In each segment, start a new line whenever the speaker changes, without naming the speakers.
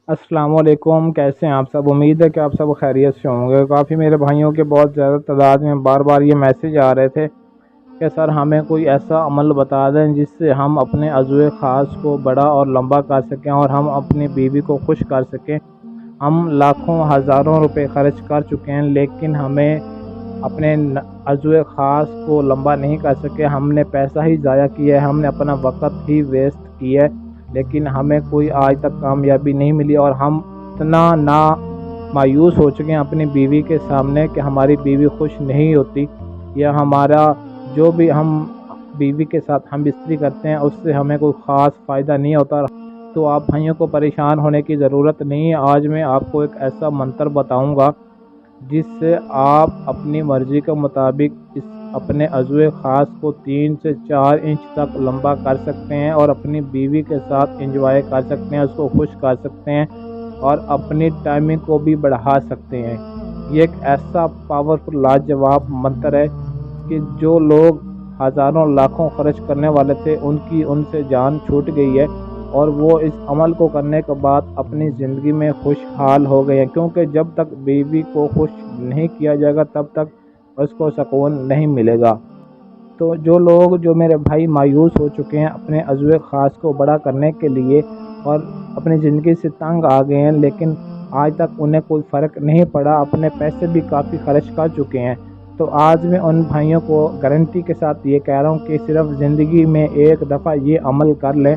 السلام علیکم، کیسے ہیں آپ سب؟ امید ہے کہ آپ سب خیریت سے ہوں گے۔ کافی میرے بھائیوں کے بہت زیادہ تعداد میں بار بار یہ میسیج آ رہے تھے کہ سر ہمیں کوئی ایسا عمل بتا دیں جس سے ہم اپنے عضو خاص کو بڑا اور لمبا کر سکیں اور ہم اپنی بیوی کو خوش کر سکیں۔ ہم لاکھوں ہزاروں روپے خرچ کر چکے ہیں لیکن ہمیں اپنے عضو خاص کو لمبا نہیں کر سکے۔ ہم نے پیسہ ہی ضائع کیا ہے، ہم نے اپنا وقت ہی ویسٹ کیا ہے، لیکن ہمیں کوئی آج تک کامیابی نہیں ملی اور ہم اتنا مایوس ہو چکے ہیں اپنی بیوی کے سامنے کہ ہماری بیوی خوش نہیں ہوتی، یا ہمارا جو بھی ہم بیوی کے ساتھ ہم بستری کرتے ہیں اس سے ہمیں کوئی خاص فائدہ نہیں ہوتا۔ تو آپ بھائیوں کو پریشان ہونے کی ضرورت نہیں ہے۔ آج میں آپ کو ایک ایسا منتر بتاؤں گا جس سے آپ اپنی مرضی کے مطابق اپنے عضو خاص کو 3 سے 4 انچ تک لمبا کر سکتے ہیں اور اپنی بیوی کے ساتھ انجوائے کر سکتے ہیں، اس کو خوش کر سکتے ہیں اور اپنی ٹائمنگ کو بھی بڑھا سکتے ہیں۔ یہ ایک ایسا پاورفل لاجواب منتر ہے کہ جو لوگ ہزاروں لاکھوں خرچ کرنے والے تھے ان سے جان چھوٹ گئی ہے اور وہ اس عمل کو کرنے کے بعد اپنی زندگی میں خوشحال ہو گئے ہیں، کیونکہ جب تک بیوی کو خوش نہیں کیا جائے گا تب تک اس کو سکون نہیں ملے گا۔ تو جو میرے بھائی مایوس ہو چکے ہیں اپنے عضو خاص کو بڑا کرنے کے لیے اور اپنی زندگی سے تنگ آ گئے ہیں لیکن آج تک انہیں کوئی فرق نہیں پڑا، اپنے پیسے بھی کافی خرچ کر چکے ہیں، تو آج میں ان بھائیوں کو گارنٹی کے ساتھ یہ کہہ رہا ہوں کہ صرف زندگی میں ایک دفعہ یہ عمل کر لیں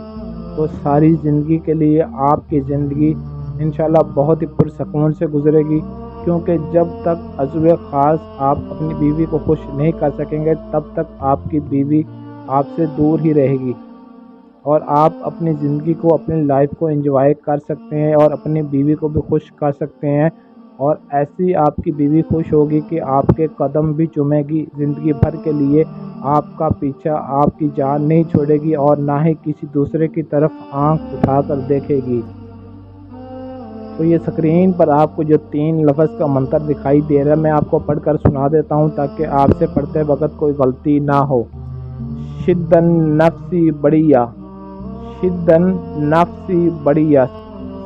تو ساری زندگی کے لیے آپ کی زندگی انشاءاللہ بہت ہی پرسکون سے گزرے گی، کیونکہ جب تک عضو خاص آپ اپنی بیوی کو خوش نہیں کر سکیں گے تب تک آپ کی بیوی آپ سے دور ہی رہے گی اور آپ اپنی زندگی کو، اپنی لائف کو انجوائے کر سکتے ہیں اور اپنی بیوی کو بھی خوش کر سکتے ہیں، اور ایسی آپ کی بیوی خوش ہوگی کہ آپ کے قدم بھی چومے گی زندگی بھر کے لیے، آپ کا پیچھا آپ کی جان نہیں چھوڑے گی اور نہ ہی کسی دوسرے کی طرف آنکھ اٹھا کر دیکھے گی۔ تو یہ اسکرین پر آپ کو جو 3 لفظ کا منتر دکھائی دے رہا ہے میں آپ کو پڑھ کر سنا دیتا ہوں تاکہ آپ سے پڑھتے وقت کوئی غلطی نہ ہو۔ شدن نفسی بڑیا، شدن نفسی بڑیا،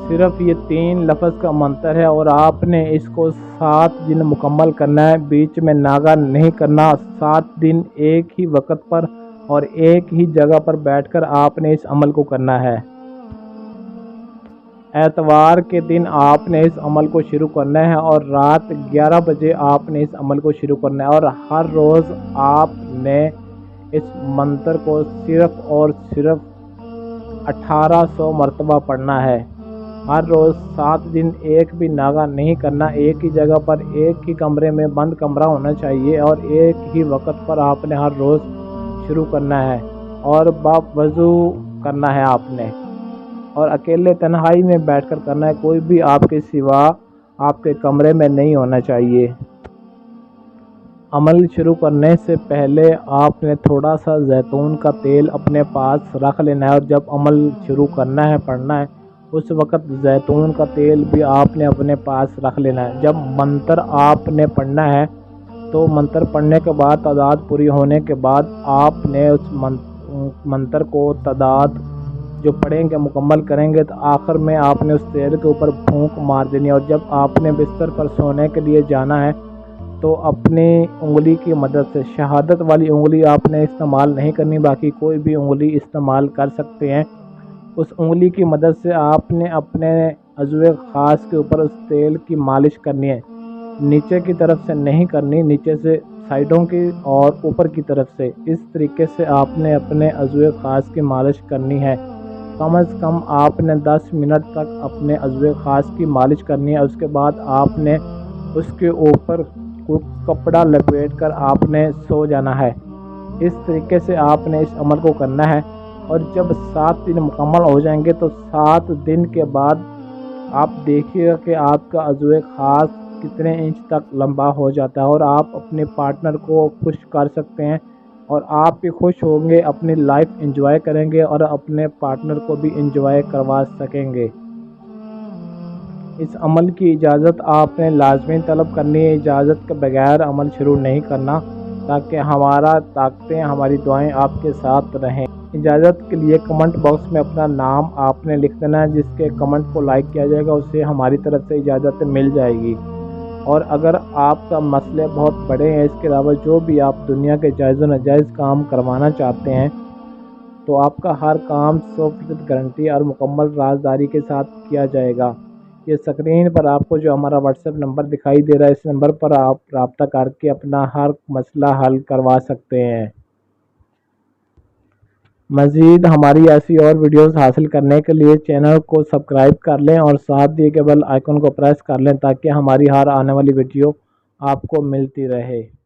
صرف یہ 3 لفظ کا منتر ہے اور آپ نے اس کو 7 دن مکمل کرنا ہے، بیچ میں ناغہ نہیں کرنا۔ 7 دن ایک ہی وقت پر اور ایک ہی جگہ پر بیٹھ کر آپ نے اس عمل کو کرنا ہے۔ اتوار کے دن آپ نے اس عمل کو شروع کرنا ہے اور رات 11 بجے آپ نے اس عمل کو شروع کرنا ہے، اور ہر روز آپ نے اس منتر کو صرف اور صرف 1800 مرتبہ پڑھنا ہے۔ ہر روز 7 دن ایک بھی ناغہ نہیں کرنا، ایک ہی جگہ پر ایک ہی کمرے میں بند کمرہ ہونا چاہیے اور ایک ہی وقت پر آپ نے ہر روز شروع کرنا ہے اور وضو کرنا ہے آپ نے، اور اکیلے تنہائی میں بیٹھ کر کرنا ہے، کوئی بھی آپ کے سوا آپ کے کمرے میں نہیں ہونا چاہیے۔ عمل شروع کرنے سے پہلے آپ نے تھوڑا سا زیتون کا تیل اپنے پاس رکھ لینا ہے، اور جب عمل شروع کرنا ہے پڑھنا ہے اس وقت زیتون کا تیل بھی آپ نے اپنے پاس رکھ لینا ہے۔ جب منتر آپ نے پڑھنا ہے تو منتر پڑھنے کے بعد تعداد پوری ہونے کے بعد آپ نے اس منتر کو تعداد جو پڑھیں گے مکمل کریں گے تو آخر میں آپ نے اس تیل کے اوپر پھونک مار دینی ہے، اور جب آپ نے بستر پر سونے کے لیے جانا ہے تو اپنی انگلی کی مدد سے، شہادت والی انگلی آپ نے استعمال نہیں کرنی، باقی کوئی بھی انگلی استعمال کر سکتے ہیں، اس انگلی کی مدد سے آپ نے اپنے عضو خاص کے اوپر اس تیل کی مالش کرنی ہے، نیچے کی طرف سے نہیں کرنی، نیچے سے سائیڈوں کی اور اوپر کی طرف سے، اس طریقے سے آپ نے اپنے عضو خاص کی مالش کرنی ہے۔ کم از کم آپ نے 10 منٹ تک اپنے عضو خاص کی مالش کرنی ہے، اس کے بعد آپ نے اس کے اوپر کوئی کپڑا لپیٹ کر آپ نے سو جانا ہے۔ اس طریقے سے آپ نے اس عمل کو کرنا ہے، اور جب 7 دن مکمل ہو جائیں گے تو 7 دن کے بعد آپ دیکھیے گا کہ آپ کا عضو خاص کتنے انچ تک لمبا ہو جاتا ہے اور آپ اپنے پارٹنر کو خوش کر سکتے ہیں، اور آپ بھی خوش ہوں گے، اپنی لائف انجوائے کریں گے اور اپنے پارٹنر کو بھی انجوائے کروا سکیں گے۔ اس عمل کی اجازت آپ نے لازمی طلب کرنی ہے، اجازت کے بغیر عمل شروع نہیں کرنا، تاکہ ہماری دعائیں آپ کے ساتھ رہیں۔ اجازت کے لیے کمنٹ باکس میں اپنا نام آپ نے لکھ دینا ہے، جس کے کمنٹ کو لائک کیا جائے گا اسے ہماری طرف سے اجازت مل جائے گی۔ اور اگر آپ کا مسئلے بہت بڑے ہیں، اس کے علاوہ جو بھی آپ دنیا کے جائز و ناجائز کام کروانا چاہتے ہیں، تو آپ کا ہر کام 100% گارنٹی اور مکمل رازداری کے ساتھ کیا جائے گا۔ یہ اسکرین پر آپ کو جو ہمارا واٹس ایپ نمبر دکھائی دے رہا ہے، اس نمبر پر آپ رابطہ کر کے اپنا ہر مسئلہ حل کروا سکتے ہیں۔ مزید ہماری ایسی اور ویڈیوز حاصل کرنے کے لیے چینل کو سبسکرائب کر لیں اور ساتھ دیے گئے بیل آئیکن کو پریس کر لیں تاکہ ہماری ہر آنے والی ویڈیو آپ کو ملتی رہے۔